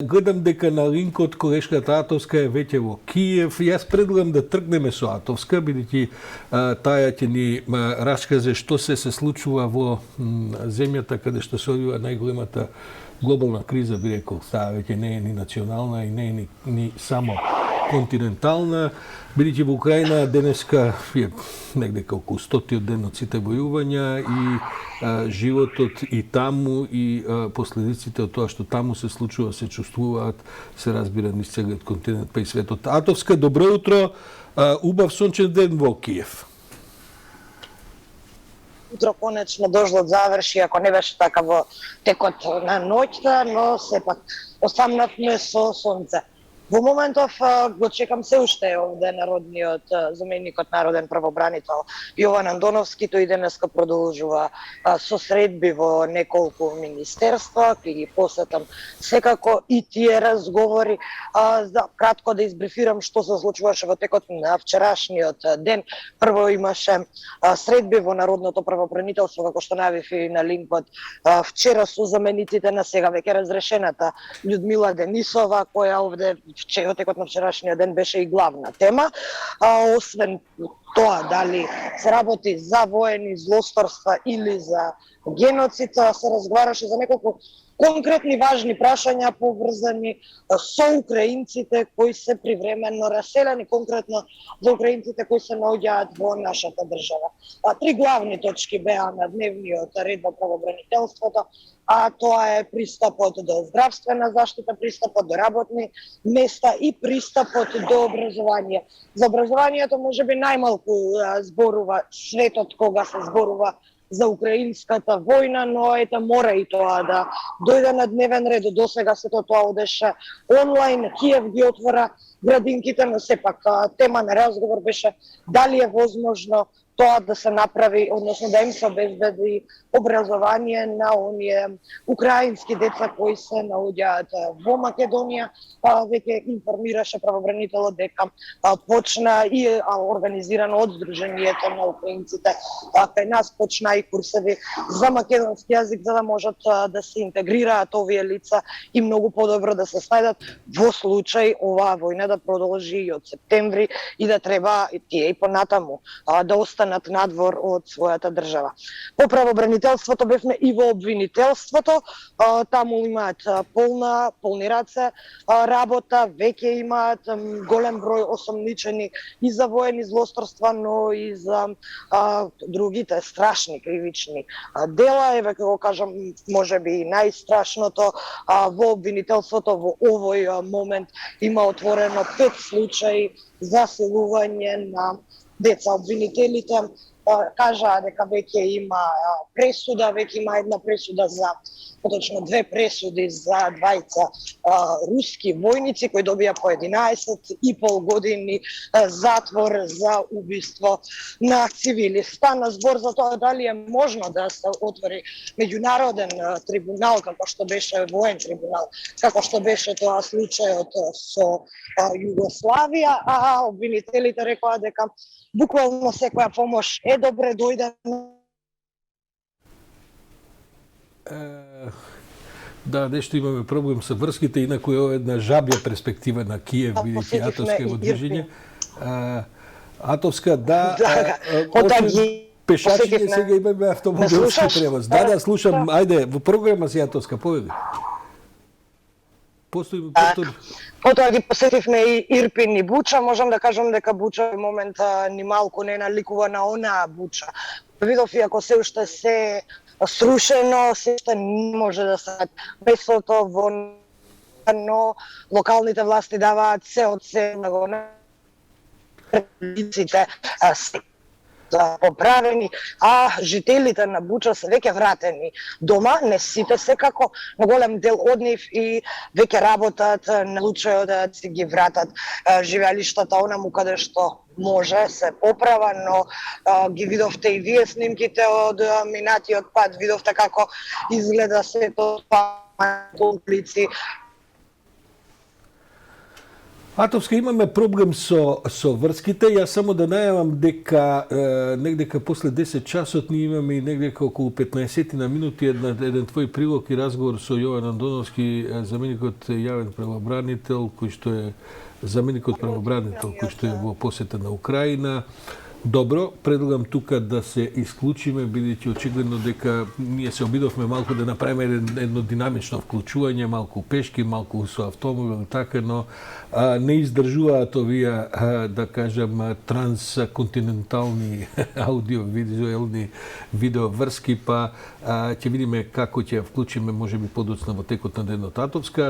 Гледам дека на линкот колешката Атовска е веќе во Киев. Јас предлагам да тргнеме со Атовска, бидејќи таа ќе ни расказе што се случува во земјата каде што се одвива најголемата глобална криза, би рекол. Таа веќе не е ни национална и не е ни само континентална, бидејќи во Украина денеска е негде околу 100 ден од сите војувања и животот и таму и последиците од тоа што таму се случува се чувствуваат, се разбира низ целиот континент па и светот. Атовска, добро утро, убав сончев ден во Киев. Утро конечно дождот заврши, ако не беше така во текот на ноќта, но сепак останавме со сонце. Во моментов го чекам се уште овде народниот заменикот народен правобранител Јован Андоновски, тој денеска продолжува со средби во неколку министерства, ќе ги посетам секако и тие разговори. За кратко да избрифирам што се случуваше во текот на вчерашниот ден. Прво имаше средби во народното правобранителство, како што навив и на линкот вчера со замениците на сега веќе разрешената Људмила Денисова, која овде во текот на вчерашниот ден беше и главна тема. Освен тоа дали се работи за воени злосторства или за геноцид, се разговараше за неколку конкретни важни прашања поврзани со украинците кои се привремено раселени, конкретно за украинците кои се наоѓаат во нашата држава. Три главни точки беа на дневниот ред во правобранителството, а тоа е пристапот до здравствена заштита, пристапот до работни места и пристапот до образование. За образованието можеби најмалку зборува светот кога се зборува за украинската војна, но ете мора и тоа да дојде на дневен ред. До сега сето тоа одеше онлайн, Киев ги отвора градинките, но сепак тема на разговор беше дали е возможно тоа да се направи, односно да им се обезбеди образование на оние украински деца кои се наоѓаат во Македонија. Веќе информираше правобранителот дека почна и организирано од Сдруженијето на украинците кај нас почна и курсеви за македонски јазик, за да можат да се интегрираат овие лица и многу подобро да се снајдат во случај оваа војна да продолжи и од септември и да треба и тие и понатаму да останат надвор од својата држава. По правобранителството бевме и во обвинителството, таму имаат полни раце работа, веќе имаат голем број осомничени и за воени злосторства, но и за другите страшни кривични дела. Еве ќе го кажам, можеби и најстрашното, во обвинителството во овој момент има отворено 5 случаи за силување на деца. Обвинителите кажаа дека веќе има пресуда, веќе има една пресуда за, поточно две пресуди за двајца руски војници кои добија по 11,5 години затвор за убиство на цивили. Стана збор за тоа дали е можно да се отвори меѓународен трибунал, како што беше воен трибунал, како што беше тоа случајот со Југославија, а обвинителите рекоа дека буквално секоја помош е добре дојде. Да, нешто имаме проблем со врските, инаку е една жабја перспектива на Киев, бидејќи Атовска е во движење. Атовска, да, пешачите сега имаме автомобилски превоз. Да, слушам, ајде, во програма си Атовска, поведи. Потоа ги посетивме и Ирпин и Буча. Можам да кажам дека Буча во момент ни малку не наликува на онаа Буча. Видов и ако се уште се срушено, се уште не може да се месото во, но локалните власти даваат се од се да го лиците поправени, а жителите на Буча се веќе вратени дома, не сите секако, но голем дел од нив и веќе работат на случајот да си ги вратат живеалиштата онаму каде што може се поправа, но ги видовте и вие снимките од минатиот пат, видовте како изгледа сето улици. Атовска имаме проблем со врските. Јас само да најавам дека негдека после 10 часот ние имаме и негдека околу 15 на минути еден твој прилог и разговор со Јован Андоновски, заменикот јавен правобранител, кој што е заменикот правобранител кој што е во посета на Украина. Добро, предлагам тука да се исклучиме, бидејќи очигледно дека ние се обидовме малку да направиме едно динамично вклучување, малку пешки, малку со автомобил, така, но не издржуваат овие, да кажам, трансконтинентални аудио-визуелни видеоврски, па ќе видиме како ќе ја вклучиме, можеби подоцна во текот на денот Атовска.